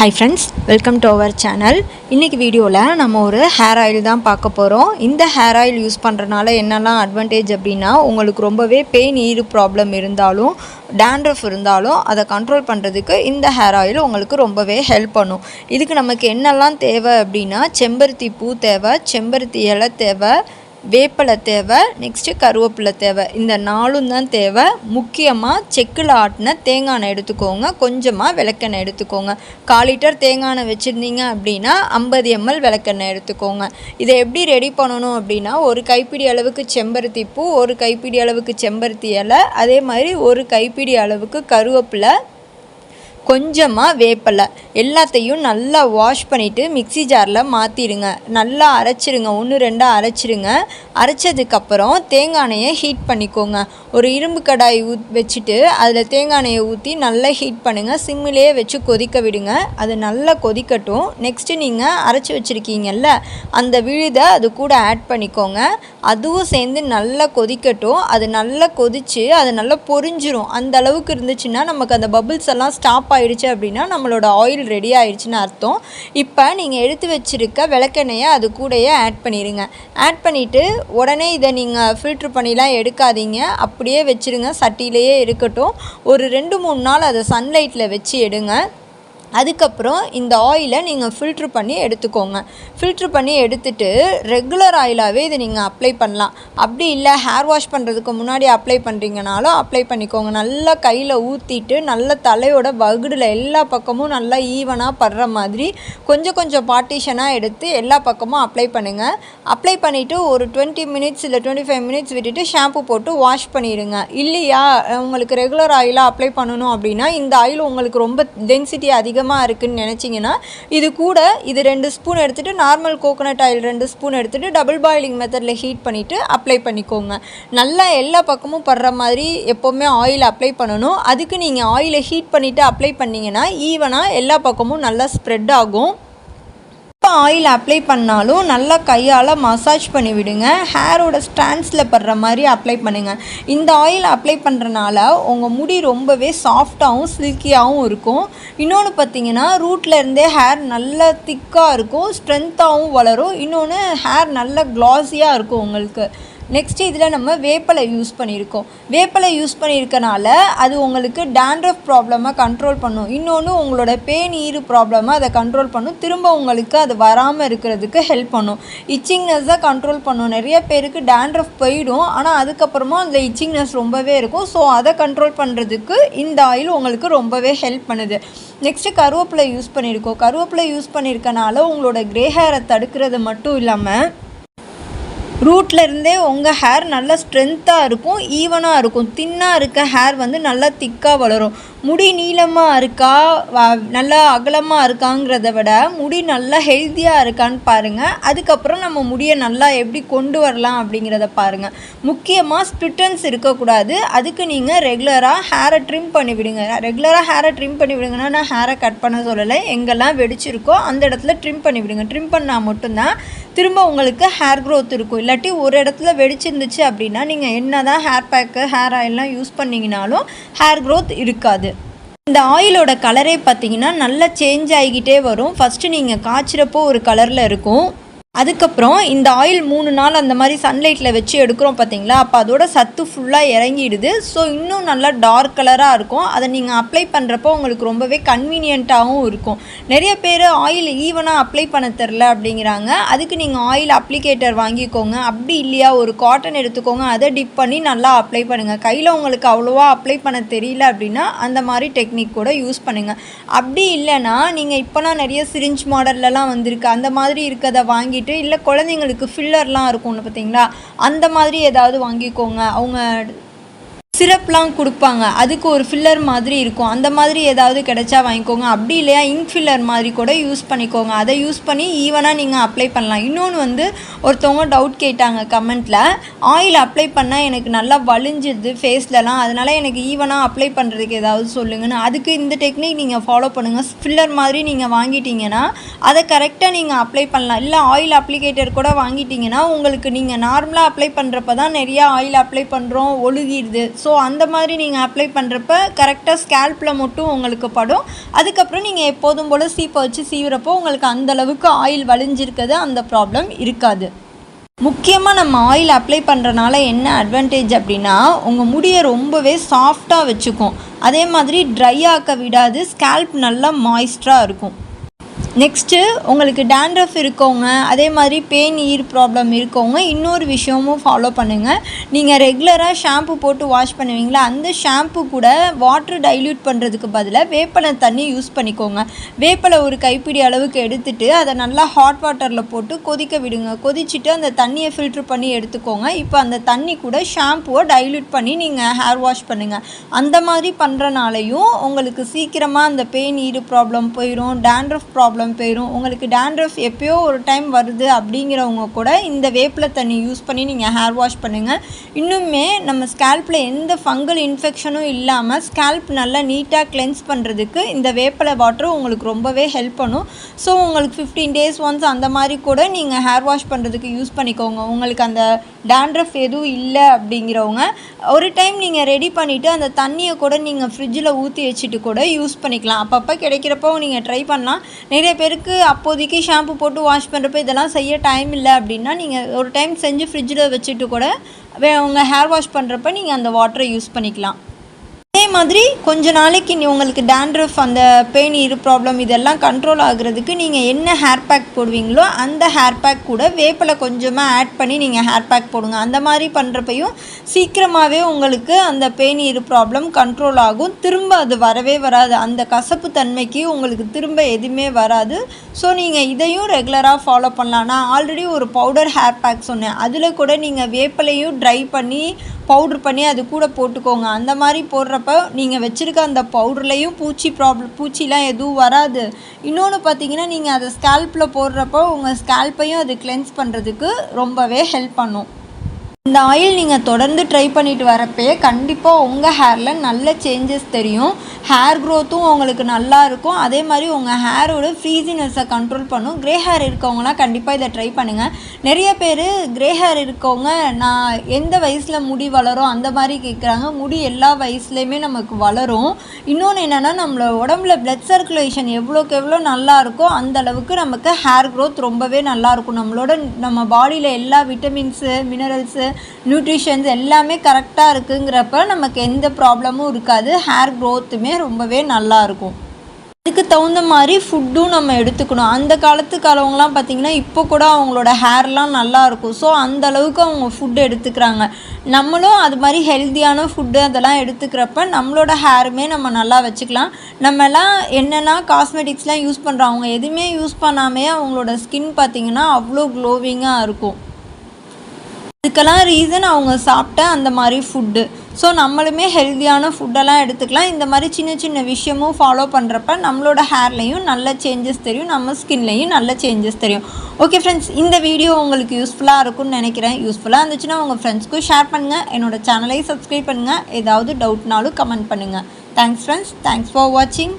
Hi friends, welcome to our channel. இன்னைக்கு வீடியோல நம்ம ஒரு ஹேர் ஆயில் தான் பார்க்க போறோம். இந்த ஹேர் ஆயில் யூஸ் பண்றனால என்னெல்லாம் அட்வான்டேஜ் அப்படினா உங்களுக்கு ரொம்பவே பெயின் ஈர் ப்ராப்ளம் இருந்தாலும் dandruff இருந்தாலும் அதை கண்ட்ரோல் பண்றதுக்கு இந்த ஹேர் ஆயில் உங்களுக்கு ரொம்பவே ஹெல்ப் பண்ணும். இதுக்கு நமக்கு என்னெல்லாம் தேவை அப்படினா செம்பருத்தி பூ தேவை, செம்பருத்தி இலை தேவை, வேப்பலை தேவை, நெக்ஸ்ட் கருவேப்பிலை தேவை. இந்த நாலும் தான் தேவை. முக்கியமாக செக்கில் ஆட்டின தேங்காய் எண்ணெய் எடுத்துக்கோங்க, கொஞ்சமாக விளக்கெண்ணெய் எடுத்துக்கோங்க. 1/4 லிட்டர் தேங்காய் எண்ணெய் வச்சுருந்தீங்க அப்படின்னா 50 ml விளக்கெண்ணெய் எடுத்துக்கோங்க. இதை எப்படி ரெடி பண்ணணும் அப்படின்னா, ஒரு கைப்பிடி அளவுக்கு செம்பருத்தி பூ, ஒரு கைப்பிடி அளவுக்கு செம்பருத்தி இலை, அதே மாதிரி ஒரு கைப்பிடி அளவுக்கு கருவேப்பிலை, கொஞ்சமாக வேப்பலை எல்லாத்தையும் நல்லா வாஷ் பண்ணிவிட்டு மிக்ஸி ஜாரில் மாற்றிடுங்க. நல்லா அரைச்சிடுங்க, 1-2 அரைச்சிடுங்க. அரைச்சதுக்கப்புறம் தேங்காய் எண்ணெயை ஹீட் பண்ணிக்கோங்க. ஒரு இரும்பு கடாய் வச்சுட்டு அதில் தேங்காய் எண்ணெயை ஊற்றி நல்லா ஹீட் பண்ணுங்கள். சிம்மிலேயே வச்சு கொதிக்க விடுங்க. அது நல்லா கொதிக்கட்டும். நெக்ஸ்ட்டு நீங்கள் அரைச்சி வச்சுருக்கீங்கல்ல அந்த விழுதை அது கூட ஆட் பண்ணிக்கோங்க. அதுவும் சேர்ந்து நல்லா கொதிக்கட்டும். அது நல்லா கொதித்து அது நல்லா பொரிஞ்சிரும். அந்த அளவுக்கு இருந்துச்சுன்னா நமக்கு அந்த பபிள்ஸ் எல்லாம் ஸ்டாப் ஆயிடுச்சு அப்படின்னா நம்மளோட ஆயில் ரெடி ஆயிடுச்சுன்னு அர்த்தம். இப்போ நீங்கள் எடுத்து வச்சுருக்க விளக்கெண்ணெயை அது கூடயே ஆட் பண்ணிடுங்க. ஆட் பண்ணிவிட்டு உடனே இதை நீங்கள் ஃபில்ட்ரு பண்ணிலாம் எடுக்காதீங்க, அப்படியே வச்சுருங்க, சட்டியிலேயே இருக்கட்டும். ஒரு 2-3 நாள் அதை சன்லைட்டில் வச்சு எடுங்க. அதுக்கப்புறம் இந்த ஆயிலை நீங்கள் ஃபில்ட்ரு பண்ணி எடுத்துக்கோங்க. ஃபில்ட்ரு பண்ணி எடுத்துகிட்டு ரெகுலர் ஆயிலாகவே இதை நீங்கள் அப்ளை பண்ணலாம். அப்படி இல்லை ஹேர் வாஷ் பண்ணுறதுக்கு முன்னாடி அப்ளை பண்ணுறீங்கனாலும் அப்ளை பண்ணிக்கோங்க. நல்லா கையில் ஊற்றிட்டு நல்லா தலையோட வகுடில் எல்லா பக்கமும் நல்லா ஈவனாக படுற மாதிரி கொஞ்சம் கொஞ்சம் பார்ட்டிஷனாக எடுத்து எல்லா பக்கமும் அப்ளை பண்ணுங்கள். அப்ளை பண்ணிவிட்டு ஒரு 20 மினிட்ஸ் இல்லை 25 மினிட்ஸ் விட்டுட்டு ஷாம்பு போட்டு வாஷ் பண்ணிடுங்க. இல்லையா உங்களுக்கு ரெகுலர் ஆயிலாக அப்ளை பண்ணணும் அப்படின்னா இந்த ஆயில் உங்களுக்கு ரொம்ப டென்சிட்டி அதிகமாக இருக்குன்னு நினச்சிங்கன்னா இது கூட 2 ஸ்பூன் எடுத்துகிட்டு நார்மல் கோகோனட் ஆயில் 2 ஸ்பூன் எடுத்துகிட்டு டபுள் பாயிலிங் மெத்தடில் ஹீட் பண்ணிவிட்டு அப்ளை பண்ணிக்கோங்க. நல்லா எல்லா பக்கமும் படுற மாதிரி எப்போவுமே ஆயில் அப்ளை பண்ணணும். அதுக்கு நீங்கள் ஆயிலை ஹீட் பண்ணிவிட்டு அப்ளை பண்ணிங்கன்னா ஈவனாக எல்லா பக்கமும் நல்லா ஸ்ப்ரெட் ஆகும். ஆயில் அப்ளை பண்ணாலும் நல்லா கையால் மசாஜ் பண்ணி விடுங்க. ஹேரோட ஸ்ட்ராண்ட்ஸில் படுற மாதிரி அப்ளை பண்ணுங்கள். இந்த ஆயில் அப்ளை பண்ணுறனால உங்கள் முடி ரொம்பவே சாஃப்டாகவும் சில்கியாகவும் இருக்கும். இன்னொன்று பார்த்தீங்கன்னா ரூட்டில் இருந்தே ஹேர் நல்லா திக்காக இருக்கும், ஸ்ட்ரென்த்தாகவும் வளரும். இன்னொன்று ஹேர் நல்லா க்ளாஸியாக இருக்கும் உங்களுக்கு. நெக்ஸ்ட்டு இதில் நம்ம வேப்பலை யூஸ் பண்ணியிருக்கோம். வேப்பலை யூஸ் பண்ணியிருக்கனால அது உங்களுக்கு dandruff ப்ராப்ளமாக கண்ட்ரோல் பண்ணும். இன்னொன்று உங்களோட பெயின் ஈர் ப்ராப்ளமாக அதை கண்ட்ரோல் பண்ணும். திரும்ப உங்களுக்கு அது வராமல் இருக்கிறதுக்கு ஹெல்ப் பண்ணும். இச்சிங்னஸை கண்ட்ரோல் பண்ணும். நிறைய பேருக்கு dandruff போயிடும், ஆனால் அதுக்கப்புறமா அந்த இச்சிங்னஸ் ரொம்பவே இருக்கும். ஸோ அதை கண்ட்ரோல் பண்ணுறதுக்கு இந்த ஆயில் உங்களுக்கு ரொம்பவே ஹெல்ப் பண்ணுது. நெக்ஸ்ட்டு கருவேப்பிலை யூஸ் பண்ணியிருக்கோம். கருவேப்பிலை யூஸ் பண்ணியிருக்கனால உங்களோட க்ரே ஹேரை தடுக்கிறது மட்டும் இல்லாமல் ரூட்டில் இருந்தே உங்கள் ஹேர் நல்லா ஸ்ட்ரென்த்தாக இருக்கும், ஈவனாக இருக்கும். தின்னாக இருக்க ஹேர் வந்து நல்லா திக்காக வளரும். முடி நீளமாக இருக்கா நல்லா அகலமாக இருக்காங்கிறத விட முடி நல்லா ஹெல்த்தியாக இருக்கான்னு பாருங்கள். அதுக்கப்புறம் நம்ம முடியை நல்லா எப்படி கொண்டு வரலாம் அப்படிங்கிறத பாருங்கள். முக்கியமாக ஸ்ப்ளிட்டன்ஸ் இருக்கக்கூடாது. அதுக்கு நீங்கள் ரெகுலராக ஹேரை ட்ரிம் பண்ணி விடுங்க. ரெகுலராக ஹேரை ட்ரிம் பண்ணி விடுங்கன்னா நான் ஹேரை கட் பண்ண சொல்லலை, எங்கெல்லாம் வெடிச்சிருக்கோ அந்த இடத்துல ட்ரிம் பண்ணி விடுங்க. ட்ரிம் பண்ணால் மட்டும்தான் திரும்ப உங்களுக்கு ஹேர் க்ரோத் இருக்கும். இல்லாட்டி ஒரு இடத்துல வெடிச்சிருந்துச்சு அப்படின்னா நீங்கள் என்ன தான் ஹேர் பேக்கு ஹேர் ஆயிலெலாம் யூஸ் பண்ணிங்கனாலும் ஹேர் க்ரோத் இருக்காது. இந்த ஆயிலோட கலரே பார்த்தீங்கன்னா நல்லா சேஞ்ச் ஆகிக்கிட்டே வரும். ஃபஸ்ட்டு நீங்கள் காய்ச்சிறப்போ ஒரு கலரில் இருக்கும். அதுக்கப்புறம் இந்த ஆயில் 3 நாள் அந்த மாதிரி சன்லைட்டில் வச்சு எடுக்கிறோம் பார்த்தீங்களா, அப்போ அதோட சத்து ஃபுல்லாக இறங்கிடுது. ஸோ இன்னும் நல்லா டார்க் கலராக இருக்கும். அதை நீங்கள் அப்ளை பண்ணுறப்போ உங்களுக்கு ரொம்பவே கன்வீனியண்ட்டாகவும் இருக்கும். நிறைய பேர் ஆயில் ஈவனாக அப்ளை பண்ண தெரில அப்படிங்கிறாங்க. அதுக்கு நீங்கள் ஆயில் அப்ளிகேட்டர் வாங்கிக்கோங்க. அப்படி இல்லையா ஒரு காட்டன் எடுத்துக்கோங்க, அதை டிப் பண்ணி நல்லா அப்ளை பண்ணுங்கள். கையில் உங்களுக்கு அவ்வளோவா அப்ளை பண்ண தெரியல அப்படின்னா அந்த மாதிரி டெக்னிக் கூட யூஸ் பண்ணுங்கள். அப்படி இல்லைன்னா நீங்கள் இப்போலாம் நிறைய சிரிஞ்ச் மாடல்லலாம் வந்திருக்கு, அந்த மாதிரி இருக்கிறத வாங்கிட்டு இல்லை குழந்தைங்களுக்கு ஃபில்லர்லாம் இருக்கும்னு பார்த்தீங்களா, அந்த மாதிரி ஏதாவது வாங்கிக்கோங்க. அவங்க சிரப்லாம் கொடுப்பாங்க, அதுக்கு ஒரு ஃபில்லர் மாதிரி இருக்கும், அந்த மாதிரி ஏதாவது கிடைச்சா வாங்கிக்கோங்க. அப்படி இல்லையா இங்க் ஃபில்லர் மாதிரி கூட யூஸ் பண்ணிக்கோங்க. அதை யூஸ் பண்ணி ஈவனாக நீங்கள் அப்ளை பண்ணலாம். இன்னொன்று வந்து ஒருத்தவங்க டவுட் கேட்டாங்க கமெண்ட்டில், ஆயில் அப்ளை பண்ணால் எனக்கு நல்லா வலிஞ்சிடுது ஃபேஸ்லலாம், அதனால் எனக்கு ஈவனாக அப்ளை பண்ணுறதுக்கு ஏதாவது சொல்லுங்கன்னு. அதுக்கு இந்த டெக்னிக் நீங்கள் ஃபாலோ பண்ணுங்கள். ஃபில்லர் மாதிரி நீங்கள் வாங்கிட்டீங்கன்னா அதை கரெக்டாக நீங்கள் அப்ளை பண்ணலாம். இல்லை ஆயில் அப்ளிகேட்டர் கூட வாங்கிட்டீங்கன்னா உங்களுக்கு நீங்கள் நார்மலாக அப்ளை பண்ணுறப்ப தான் நிறையா ஆயில் அப்ளை பண்ணுறோம் ஒழுகிடுது. ஸோ ஸோ அந்த மாதிரி நீங்கள் அப்ளை பண்ணுறப்ப கரெக்டாக ஸ்கேல்பில் மட்டும் உங்களுக்கு படும். அதுக்கப்புறம் நீங்கள் எப்போதும் போல் சீப்பை வச்சு சீவுறப்போ உங்களுக்கு அந்தளவுக்கு ஆயில் வலிஞ்சிருக்கிறது அந்த ப்ராப்ளம் இருக்காது. முக்கியமாக நம்ம ஆயில் அப்ளை பண்ணுறனால என்ன அட்வான்டேஜ் அப்படின்னா உங்கள் முடியை ரொம்பவே சாஃப்டாக வச்சுக்கும். அதே மாதிரி ட்ரை ஆக்க விடாது. ஸ்கேல்ப் நல்லா மாய்ஸ்டராக இருக்கும். நெக்ஸ்ட்டு உங்களுக்கு டேண்ட்ரஃப் இருக்கவங்க, அதே மாதிரி பேன் ஈர் ப்ராப்ளம் இருக்கவங்க இன்னொரு விஷயமும் ஃபாலோ பண்ணுங்கள். நீங்கள் ரெகுலராக ஷாம்பு போட்டு வாஷ் பண்ணுவீங்களா, அந்த ஷாம்பு கூட வாட்டர் டைல்யூட் பண்ணுறதுக்கு பதிலாக வேப்பலை தண்ணி யூஸ் பண்ணிக்கோங்க. வேப்பலை ஒரு கைப்பிடி அளவுக்கு எடுத்துகிட்டு அதை நல்லா ஹாட் வாட்டரில் போட்டு கொதிக்க விடுங்க. கொதிச்சுட்டு அந்த தண்ணியை ஃபில்ட்ரு பண்ணி எடுத்துக்கோங்க. இப்போ அந்த தண்ணி கூட ஷாம்புவை டைல்யூட் பண்ணி நீங்கள் ஹேர் வாஷ் பண்ணுங்கள். அந்த மாதிரி பண்ணுறனாலையும் உங்களுக்கு சீக்கிரமாக அந்த பெயின் ஈர் ப்ராப்ளம் போயிடும், டேண்ட்ரஃப் ப்ராப்ளம் போயிடும். உங்களுக்கு டேண்ட்ரஃப் எப்பயோ ஒரு டைம் வருது அப்படிங்கிறவங்க கூட இந்த வேப்பிலை தண்ணி யூஸ் பண்ணி நீங்கள் ஹேர் வாஷ் பண்ணுங்கள். இன்னுமே நம்ம ஸ்கேல்பில் எந்த ஃபங்கல் இன்ஃபெக்ஷனும் இல்லாமல் ஸ்கேல்ப் நல்லா நீட்டாக கிளென்ஸ் பண்ணுறதுக்கு இந்த வேப்பிலை வாட்டர் உங்களுக்கு ரொம்பவே ஹெல்ப் பண்ணும். ஸோ உங்களுக்கு 15 days ஒன்ஸ் அந்த மாதிரி கூட நீங்கள் ஹேர் வாஷ் பண்ணுறதுக்கு யூஸ் பண்ணிக்கோங்க. உங்களுக்கு அந்த டேண்ட்ரஃப் எதுவும் இல்லை அப்படிங்கிறவங்க ஒரு டைம் நீங்கள் ரெடி பண்ணிவிட்டு அந்த தண்ணியை கூட நீங்கள் ஃப்ரிட்ஜில் ஊற்றி வச்சுட்டு கூட யூஸ் பண்ணிக்கலாம். அப்பப்போ கிடைக்கிறப்போ நீங்கள் ட்ரை பண்ணலாம். நிறைய பேருக்கு அப்போதைக்கு ஷாம்பு போட்டு வாஷ் பண்ணுறப்ப இதெல்லாம் செய்ய டைம் இல்லை அப்படின்னா நீங்கள் ஒரு டைம் செஞ்சு ஃப்ரிட்ஜில் வச்சுட்டு கூட உங்கள் ஹேர் வாஷ் பண்ணுறப்ப நீங்கள் அந்த வாட்டரை யூஸ் பண்ணிக்கலாம். அதே மாதிரி கொஞ்ச நாளைக்கு உங்களுக்கு டேண்ட்ரஃப் அந்த பெயின் ஈர் ப்ராப்ளம் இதெல்லாம் கண்ட்ரோல் ஆகுறதுக்கு நீங்கள் என்ன ஹேர் பேக் போடுவீங்களோ அந்த ஹேர் பேக் கூட வேப்பிலை கொஞ்சமாக ஆட் பண்ணி நீங்கள் ஹேர் பேக் போடுங்க. அந்த மாதிரி பண்ணுறப்பையும் சீக்கிரமாகவே உங்களுக்கு அந்த பெயின் ஈர் ப்ராப்ளம் கண்ட்ரோல் ஆகும். திரும்ப அது வரவே வராது. அந்த கசப்பு தன்மைக்கு உங்களுக்கு திரும்ப எதுவுமே வராது. ஸோ நீங்கள் இதையும் ரெகுலராக ஃபாலோ பண்ணலாம். நான் ஆல்ரெடி ஒரு பவுடர் ஹேர் பேக் சொன்னேன். அதில் கூட நீங்கள் வேப்பிலையும் ட்ரை பண்ணி பவுட்ரு பண்ணி அது கூட போட்டுக்கோங்க. அந்த மாதிரி போடுறப்ப நீங்கள் வச்சுருக்க அந்த பவுடர்லேயும் பூச்சிலாம் எதுவும் வராது. இன்னொன்று பார்த்தீங்கன்னா நீங்கள் அதை ஸ்கேல்பில் போடுறப்போ உங்கள் ஸ்கேல்ப்பையும் அது கிளென்ஸ் பண்ணுறதுக்கு ரொம்பவே ஹெல்ப் பண்ணும். இந்த ஆயில் நீங்கள் தொடர்ந்து ட்ரை பண்ணிட்டு வரப்பே கண்டிப்பாக உங்கள் ஹேரில் நல்ல சேஞ்சஸ் தெரியும். ஹேர் க்ரோத்தும் உங்களுக்கு நல்லா இருக்கும். அதே மாதிரி உங்கள் ஹேரோட ஃப்ரீசினஸை கண்ட்ரோல் பண்ணும். க்ரே ஹேர் இருக்கவங்களாம் கண்டிப்பாக இதை ட்ரை பண்ணுங்கள். நிறைய பேர் க்ரே ஹேர் இருக்கவங்க நான் எந்த வயசில் முடி வளரும் அந்த மாதிரி கேட்குறாங்க. முடி எல்லா வயசுலேயுமே நமக்கு வளரும். இன்னொன்று என்னென்னா நம்மளோட உடம்புல பிளட் சர்க்குலேஷன் எவ்வளோக்கு எவ்வளோ நல்லா இருக்கோ அந்தளவுக்கு நமக்கு ஹேர் க்ரோத் ரொம்பவே நல்லாயிருக்கும். நம்ம பாடியில் எல்லா விட்டமின்ஸு, மினரல்ஸு, நியூட்ரிஷன்ஸ் எல்லாமே கரெக்டாக இருக்குங்கிறப்ப நமக்கு எந்த ப்ராப்ளமும் இருக்காது. ஹேர் க்ரோத்துமே ரொம்பவே நல்லாயிருக்கும். அதுக்கு தகுந்த மாதிரி ஃபுட்டும் நம்ம எடுத்துக்கணும். அந்த காலத்துக்காரவங்களாம் பார்த்திங்கன்னா இப்போ கூட அவங்களோட ஹேர்லாம் நல்லாயிருக்கும். ஸோ அந்தளவுக்கு அவங்க ஃபுட்டு எடுத்துக்கிறாங்க. நம்மளும் அது மாதிரி ஹெல்த்தியான ஃபுட்டு அதெல்லாம் எடுத்துக்கிறப்ப நம்மளோட ஹேருமே நம்ம நல்லா வச்சுக்கலாம். நம்மலாம் என்னென்னா காஸ்மெட்டிக்ஸ்லாம் யூஸ் பண்ணுறோம். அவங்க எதுவுமே யூஸ் பண்ணாமே அவங்களோட ஸ்கின் பார்த்திங்கன்னா அவ்வளோ க்ளோவிங்காக இருக்கும். இதுக்கெல்லாம் ரீசன் அவங்க சாப்பிட்ட அந்த மாதிரி ஃபுட்டு. ஸோ நம்மளுமே ஹெல்த்தியான ஃபுட்டெல்லாம் எடுத்துக்கலாம். இந்த மாதிரி சின்ன சின்ன விஷயமும் ஃபாலோ பண்ணுறப்ப நம்மளோட ஹேர்லேயும் நல்ல சேஞ்சஸ் தெரியும், நம்ம ஸ்கின்லேயும் நல்ல சேஞ்சஸ் தெரியும். ஓகே ஃப்ரெண்ட்ஸ், இந்த வீடியோ உங்களுக்கு யூஸ்ஃபுல்லாக இருக்கும்னு நினைக்கிறேன். யூஸ்ஃபுல்லாக இருந்துச்சுன்னா உங்கள் ஃப்ரெண்ட்ஸ்க்கும் ஷேர் பண்ணுங்கள். என்னோடய சேனலையும் சப்ஸ்கிரைப் பண்ணுங்கள். ஏதாவது டவுட்னாலும் கமெண்ட் பண்ணுங்கள். Thanks friends. தேங்க்ஸ் ஃபார் வாட்சிங்.